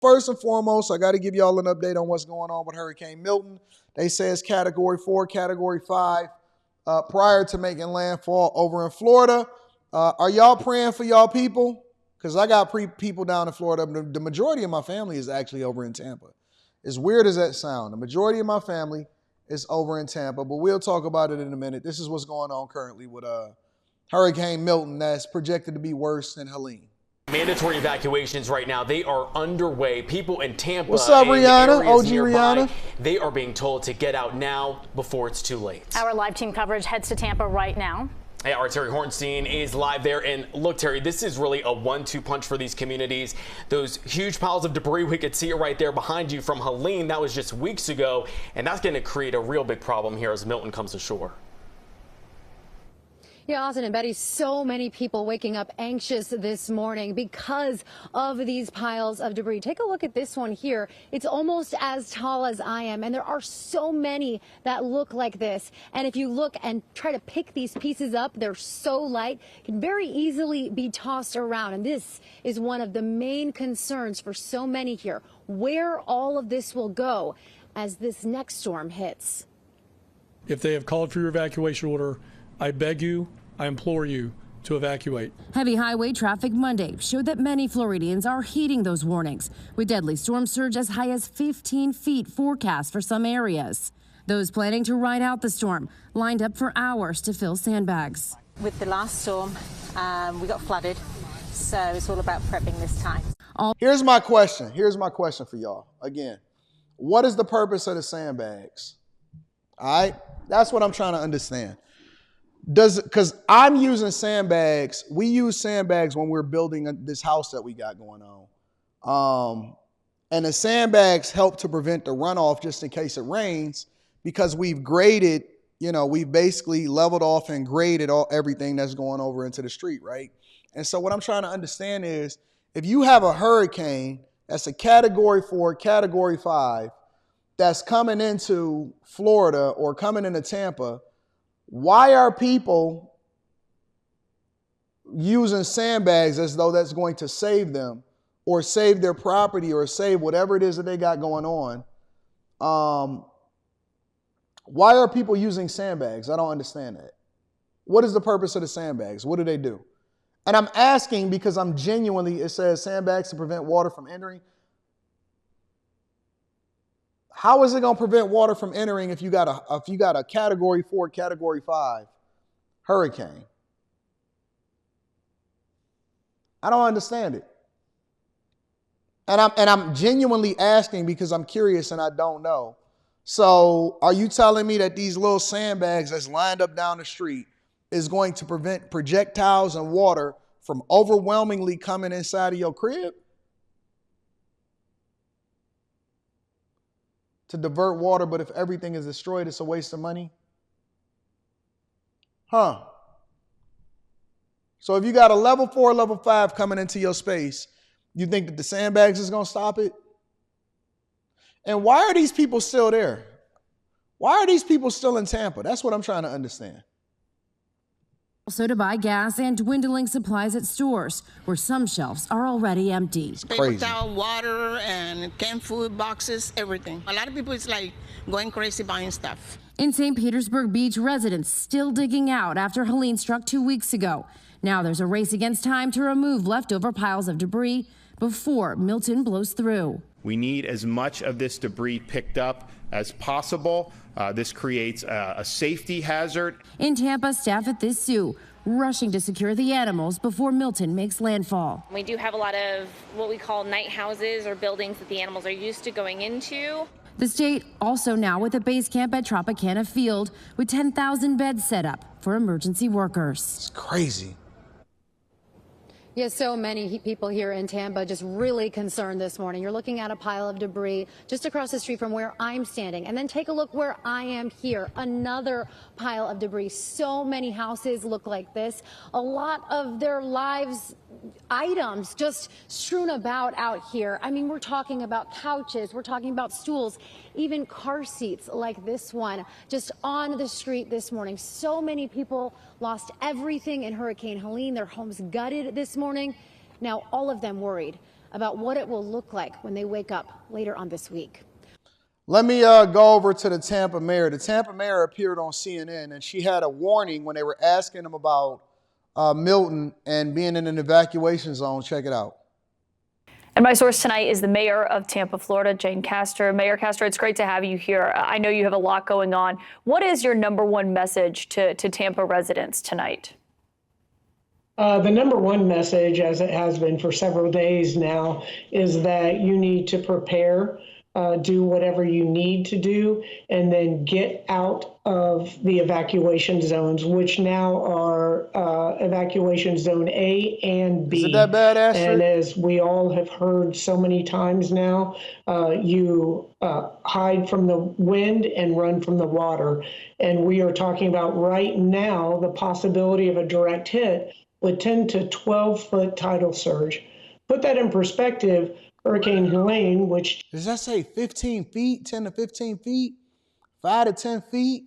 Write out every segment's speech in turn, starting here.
First and foremost, I got to give y'all an update on what's going on with Hurricane Milton. They say it's Category 4, Category 5 prior to making landfall over in Florida. Are y'all praying for y'all people? Because I got people down in Florida. The majority of my family is actually over in Tampa. As weird as that sounds, the majority of my family is over in Tampa, but we'll talk about it in a minute. This is what's going on currently with Hurricane Milton that's projected to be worse than Helene. Mandatory evacuations right now, they are underway. People in Tampa, what's up, Rihanna? OG nearby, Rihanna. They are being told to get out now before it's too late. Our live team coverage heads to Tampa right now. Hey, our Terry Hornstein is live there. And look, Terry, this is really a 1-2 punch for these communities. Those huge piles of debris, we could see it right there behind you from Helene. That was just weeks ago. And that's going to create a real big problem here as Milton comes ashore. Yeah, Austin and Betty, so many people waking up anxious this morning because of these piles of debris. Take a look at this one here. It's almost as tall as I am, and there are so many that look like this. And if you look and try to pick these pieces up, they're so light, can very easily be tossed around. And this is one of the main concerns for so many here, where all of this will go as this next storm hits. If they have called for your evacuation order, I beg you, I implore you to evacuate. Heavy highway traffic Monday showed that many Floridians are heeding those warnings, with deadly storm surge as high as 15 feet forecast for some areas. Those planning to ride out the storm lined up for hours to fill sandbags. With the last storm, we got flooded, so it's all about prepping this time. Here's my question. Here's my question for y'all. Again, what is the purpose of the sandbags? All right, that's what I'm trying to understand. Because I'm using sandbags. We use sandbags when we're building this house that we got going on. And the sandbags help to prevent the runoff just in case it rains, because we've graded, we've basically leveled off and graded everything that's going over into the street, right? And so what I'm trying to understand is, if you have a hurricane that's a Category 4, Category 5, that's coming into Florida or coming into Tampa, why are people using sandbags as though that's going to save them or save their property or save whatever it is that they got going on? Why are people using sandbags? I don't understand that. What is the purpose of the sandbags? What do they do? And I'm asking because it says sandbags to prevent water from entering. How is it going to prevent water from entering if you got a Category 4, Category 5 hurricane? I don't understand it. And I'm genuinely asking because I'm curious and I don't know. So are you telling me that these little sandbags that's lined up down the street is going to prevent projectiles and water from overwhelmingly coming inside of your crib? To divert water, but if everything is destroyed, it's a waste of money? So if you got a level 4, level 5 coming into your space, you think that the sandbags is going to stop it? And why are these people still there? Why are these people still in Tampa? That's what I'm trying to understand. Also to buy gas and dwindling supplies at stores, where some shelves are already empty. Paper towel, water, and canned food boxes, everything. A lot of people is like going crazy buying stuff. In St. Petersburg Beach, residents still digging out after Helene struck 2 weeks ago. Now there's a race against time to remove leftover piles of debris before Milton blows through. We need as much of this debris picked up as possible. This creates a safety hazard. In Tampa, staff at this zoo rushing to secure the animals before Milton makes landfall. We do have a lot of what we call night houses or buildings that the animals are used to going into. The state also now with a base camp at Tropicana Field with 10,000 beds set up for emergency workers. It's crazy. Yes, so many people here in Tampa just really concerned this morning. You're looking at a pile of debris just across the street from where I'm standing. And then take a look where I am here. Another pile of debris. So many houses look like this. A lot of their lives items just strewn about out here. I mean, we're talking about couches, we're talking about stools, even car seats like this one just on the street this morning. So many people lost everything in Hurricane Helene. Their homes gutted this morning. Now all of them worried about what it will look like when they wake up later on this week. Let me go over to the Tampa mayor. The Tampa mayor appeared on CNN, and she had a warning when they were asking him about Milton and being in an evacuation zone. Check it out. And my source tonight is the mayor of Tampa, Florida, Jane Castor. Mayor Castor, it's great to have you here. I know you have a lot going on. What is your number one message to Tampa residents tonight? The number one message, as it has been for several days now, is that you need to prepare, do whatever you need to do, and then get out of the evacuation zones, which now are evacuation zone A and B. Isn't that bad, Astrid? And as we all have heard so many times now, you hide from the wind and run from the water. And we are talking about right now the possibility of a direct hit with 10 to 12 foot tidal surge. Put that in perspective, Hurricane Helene, which... Does that say 15 feet, 10 to 15 feet, 5 to 10 feet?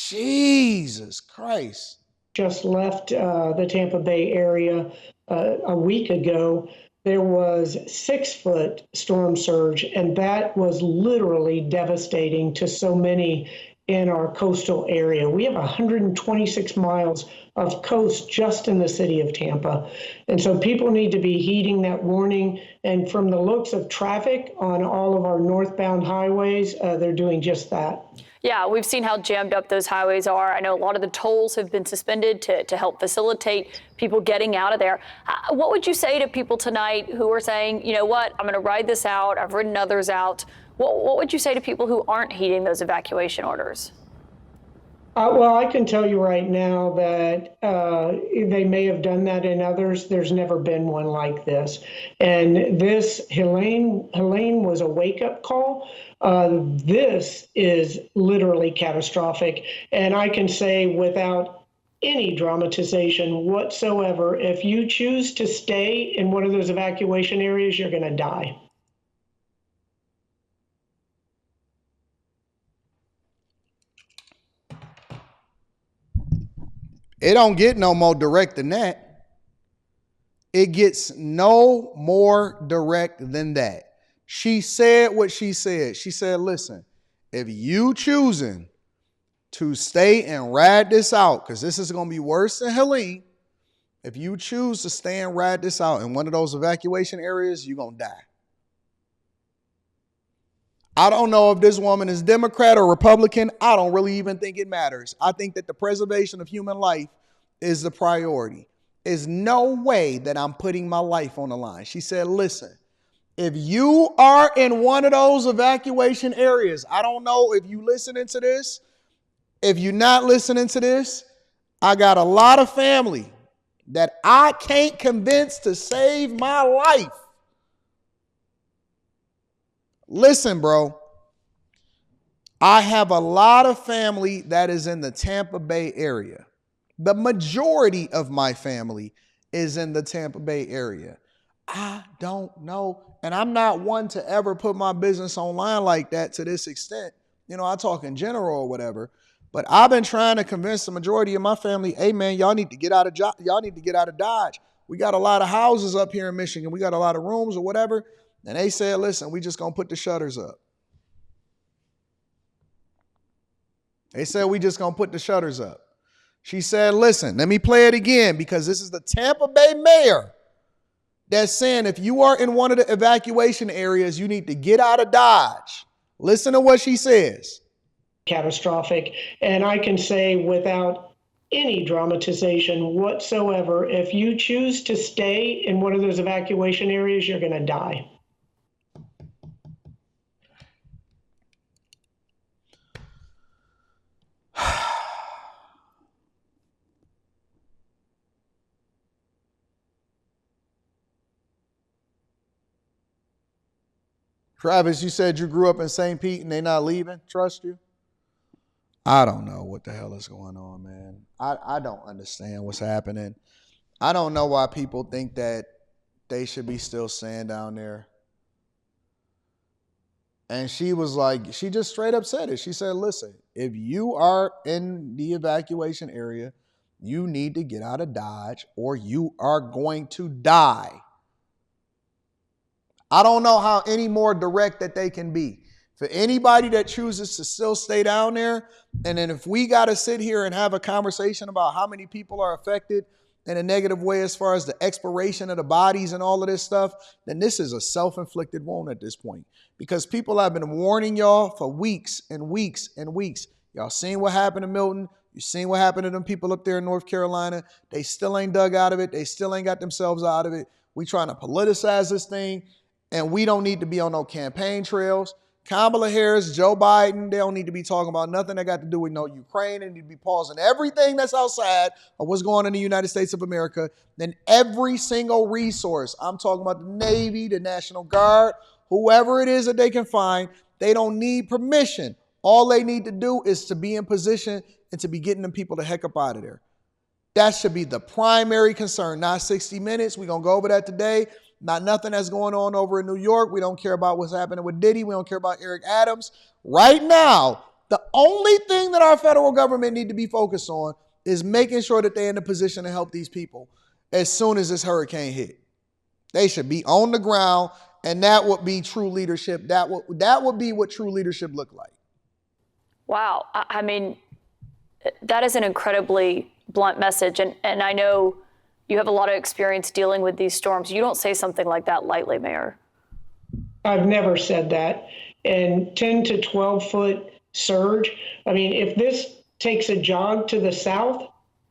Jesus Christ. Just left the Tampa Bay area a week ago. There was 6 foot storm surge, and that was literally devastating to so many in our coastal area. We have 126 miles of coast just in the city of Tampa. And so people need to be heeding that warning. And from the looks of traffic on all of our northbound highways, they're doing just that. Yeah, we've seen how jammed up those highways are. I know a lot of the tolls have been suspended to help facilitate people getting out of there. What would you say to people tonight who are saying, you know what, I'm going to ride this out, I've ridden others out? What would you say to people who aren't heeding those evacuation orders? Well, I can tell you right now that they may have done that in others. There's never been one like this. And this, Helene was a wake-up call. This is literally catastrophic. And I can say without any dramatization whatsoever, if you choose to stay in one of those evacuation areas, you're going to die. It don't get no more direct than that. It gets no more direct than that. She said what she said. She said, listen, if you choosing to stay and ride this out, because this is going to be worse than Helene, if you choose to stay and ride this out in one of those evacuation areas, you're going to die. I don't know if this woman is Democrat or Republican. I don't really even think it matters. I think that the preservation of human life is the priority. There's no way that I'm putting my life on the line. She said, listen, if you are in one of those evacuation areas, I don't know if you listening to this. If you're not listening to this, I got a lot of family that I can't convince to save my life. Listen, bro, I have a lot of family that is in the Tampa Bay area. The majority of my family is in the Tampa Bay area. I don't know. And I'm not one to ever put my business online like that to this extent. You know, I talk in general or whatever. But I've been trying to convince the majority of my family, hey, man, y'all need to get out of Dodge. We got a lot of houses up here in Michigan. We got a lot of rooms or whatever. And they said, listen, we just going to put the shutters up. They said, we just going to put the shutters up. She said, listen, let me play it again, because this is the Tampa Bay mayor that's saying if you are in one of the evacuation areas, you need to get out of Dodge. Listen to what she says. Catastrophic. And I can say without any dramatization whatsoever, if you choose to stay in one of those evacuation areas, you're going to die. Travis, you said you grew up in St. Pete and they not leaving. Trust you? I don't know what the hell is going on, man. I don't understand what's happening. I don't know why people think that they should be still staying down there. And she was like, she just straight up said it. She said, listen, if you are in the evacuation area, you need to get out of Dodge or you are going to die. I don't know how any more direct that they can be. For anybody that chooses to still stay down there, and then if we got to sit here and have a conversation about how many people are affected in a negative way as far as the expiration of the bodies and all of this stuff, then this is a self-inflicted wound at this point. Because people have been warning y'all for weeks and weeks and weeks. Y'all seen what happened to Milton. You seen what happened to them people up there in North Carolina. They still ain't dug out of it. They still ain't got themselves out of it. We trying to politicize this thing, and we don't need to be on no campaign trails. Kamala Harris, Joe Biden, they don't need to be talking about nothing that got to do with no Ukraine. They need to be pausing everything that's outside of what's going on in the United States of America. Then every single resource, I'm talking about the Navy, the National Guard, whoever it is that they can find, they don't need permission. All they need to do is to be in position and to be getting them people the heck up out of there. That should be the primary concern, not 60 Minutes. We're going to go over that today. Not nothing that's going on over in New York. We don't care about what's happening with Diddy. We don't care about Eric Adams. Right now, the only thing that our federal government need to be focused on is making sure that they're in a position to help these people as soon as this hurricane hit. They should be on the ground, and that would be true leadership. That would be what true leadership looked like. Wow. I mean, that is an incredibly blunt message. And I know you have a lot of experience dealing with these storms. You don't say something like that lightly, Mayor. I've never said that. And 10 to 12 foot surge. I mean, if this takes a jog to the south,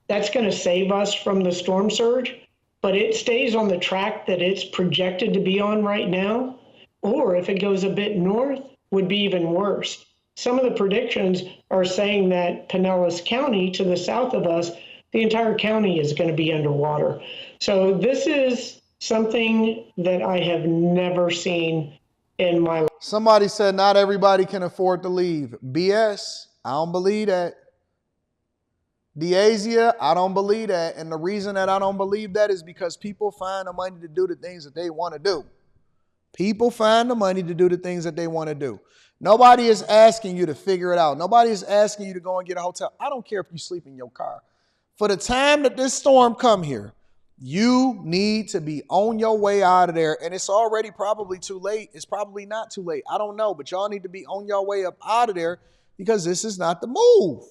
that's going to save us from the storm surge. But it stays on the track that it's projected to be on right now. Or if it goes a bit north, would be even worse. Some of the predictions are saying that Pinellas County to the south of us, the entire county is going to be underwater. So this is something that I have never seen in my life. Somebody said not everybody can afford to leave. BS. I don't believe that. DeAsia, I don't believe that. And the reason that I don't believe that is because people find the money to do the things that they want to do. People find the money to do the things that they want to do. Nobody is asking you to figure it out. Nobody is asking you to go and get a hotel. I don't care if you sleep in your car. For the time that this storm come here, you need to be on your way out of there. And it's already probably too late. It's probably not too late. I don't know. But y'all need to be on your way up out of there because this is not the move.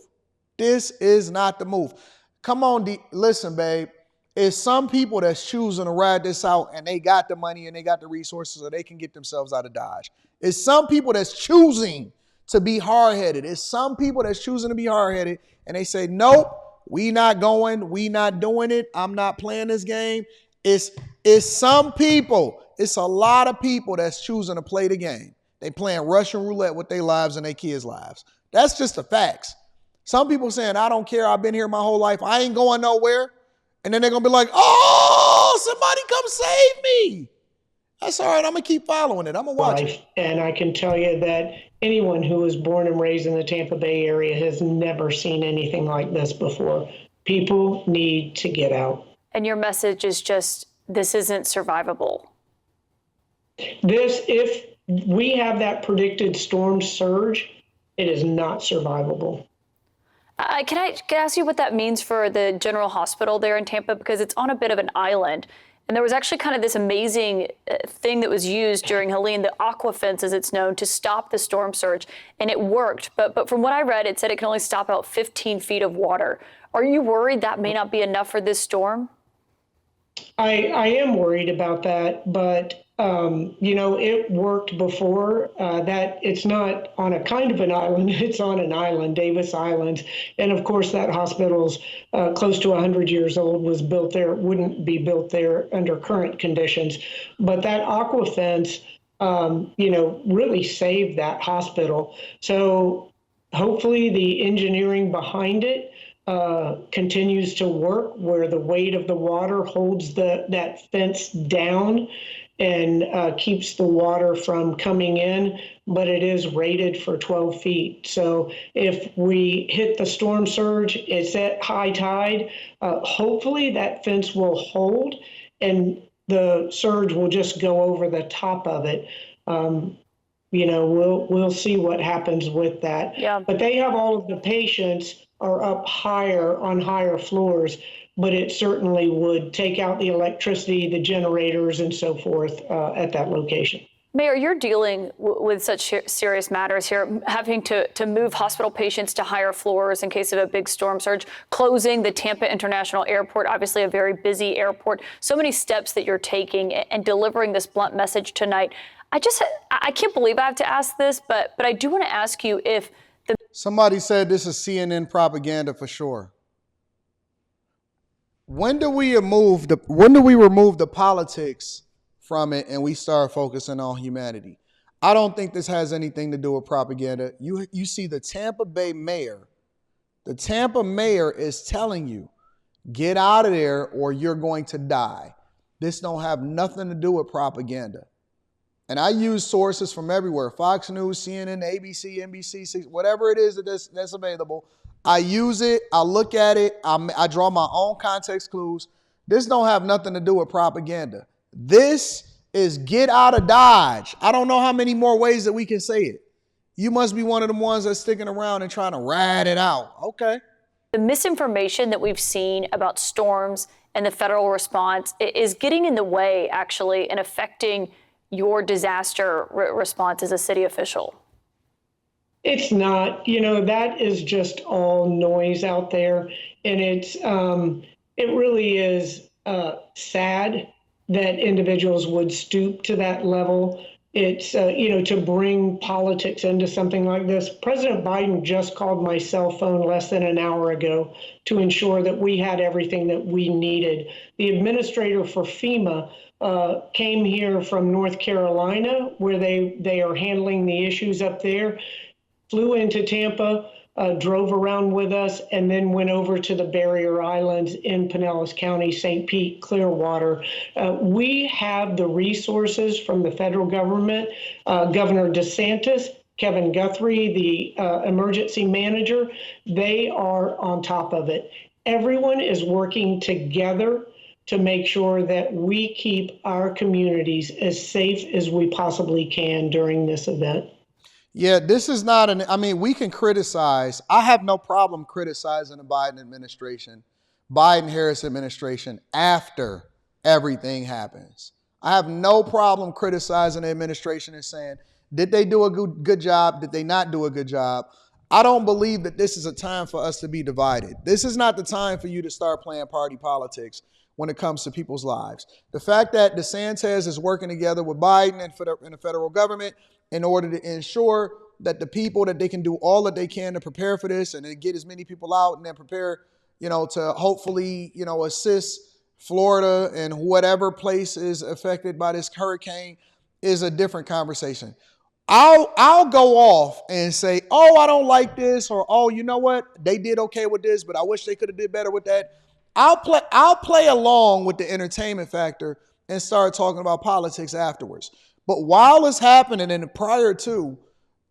This is not the move. Come on, listen, babe. It's some people that's choosing to ride this out and they got the money and they got the resources so they can get themselves out of Dodge. It's some people that's choosing to be hard-headed. It's some people that's choosing to be hard-headed and they say, nope. We not going, we not doing it. I'm not playing this game. It's some people, it's a lot of people that's choosing to play the game. They playing Russian roulette with their lives and their kids' lives. That's just the facts. Some people saying, I don't care. I've been here my whole life. I ain't going nowhere. And then they're going to be like, oh, somebody come save me. That's all right. I'm going to keep following it. I'm going to watch it. And I can tell you that anyone who was born and raised in the Tampa Bay area has never seen anything like this before. People need to get out. And your message is just, this isn't survivable. If we have that predicted storm surge, it is not survivable. Can I ask you what that means for the general hospital there in Tampa? Because it's on a bit of an island. And there was actually kind of this amazing thing that was used during Helene, the aqua fence, as it's known, to stop the storm surge. And it worked. But from what I read, it said it can only stop out 15 feet of water. Are you worried that may not be enough for this storm? I am worried about that. But, it worked before. That it's not on a kind of an island. It's on an island, Davis Island. And, of course, that hospital's close to 100 years old, was built there. It wouldn't be built there under current conditions. But that aqua fence, really saved that hospital. So hopefully the engineering behind it continues to work, where the weight of the water holds that fence down and keeps the water from coming in, but it is rated for 12 feet. So if we hit the storm surge, it's at high tide, hopefully that fence will hold and the surge will just go over the top of it. We'll see what happens with that. Yeah. But they have all of the patients are up higher on higher floors. but it certainly would take out the electricity, the generators, and so forth at that location. Mayor, you're dealing with such serious matters here, having to move hospital patients to higher floors in case of a big storm surge, closing the Tampa International Airport, obviously a very busy airport. So many steps that you're taking and delivering this blunt message tonight. I can't believe I have to ask this, but I do want to ask you if somebody said this is CNN propaganda for sure. When do we remove the politics from it and we start focusing on humanity? I don't think this has anything to do with propaganda. You see the Tampa Bay mayor. The Tampa mayor is telling you, get out of there or you're going to die. This don't have nothing to do with propaganda. And I use sources from everywhere, Fox News, CNN, ABC, NBC, whatever it is that's available. I use it, I look at it, I draw my own context clues. This don't have nothing to do with propaganda. This is get out of Dodge. I don't know how many more ways that we can say it. You must be one of them ones that's sticking around and trying to ride it out. Okay. the misinformation that we've seen about storms and the federal response is getting in the way, actually, and affecting your disaster response as a city official? It's not. You know, that is just all noise out there. And it really is sad that individuals would stoop to that level. It's, to bring politics into something like this. President Biden just called my cell phone less than an hour ago to ensure that we had everything that we needed. The administrator for FEMA came here from North Carolina, where they are handling the issues up there, flew into Tampa, drove around with us, and then went over to the barrier islands in Pinellas County, St. Pete, Clearwater. We have the resources from the federal government. Governor DeSantis, Kevin Guthrie, the emergency manager, they are on top of it. Everyone is working together to make sure that we keep our communities as safe as we possibly can during this event. Yeah, this is not we can criticize. I have no problem criticizing the Biden-Harris administration after everything happens. I have no problem criticizing the administration and saying, did they do a good job? Did they not do a good job? I don't believe that this is a time for us to be divided. This is not the time for you to start playing party politics when it comes to people's lives. The fact that DeSantis is working together with Biden and the federal government in order to ensure that the people, that they can do all that they can to prepare for this and then get as many people out and then prepare, to hopefully, assist Florida and whatever place is affected by this hurricane is a different conversation. I'll go off and say, oh, I don't like this, or, oh, you know what? They did okay with this, but I wish they could have did better with that. I'll play along with the entertainment factor and start talking about politics afterwards. But while it's happening and prior to,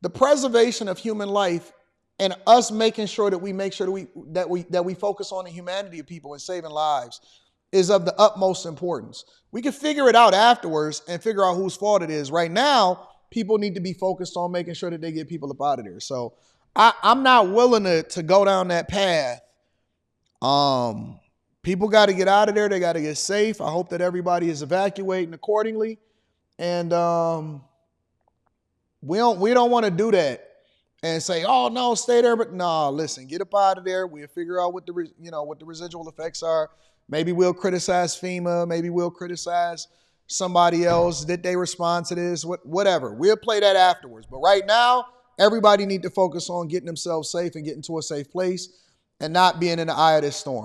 the preservation of human life and us making sure that we focus on the humanity of people and saving lives is of the utmost importance. We can figure it out afterwards and figure out whose fault it is. Right now, people need to be focused on making sure that they get people up out of there. So I'm not willing to go down that path. People got to get out of there. They got to get safe. I hope that everybody is evacuating accordingly. And we don't want to do that and say, oh no, stay there. But no, listen, get up out of there. We'll figure out what the residual effects are. Maybe we'll criticize FEMA. Maybe we'll criticize somebody else. Did they respond to this? Whatever. We'll play that afterwards. But right now, everybody need to focus on getting themselves safe and getting to a safe place and not being in the eye of this storm.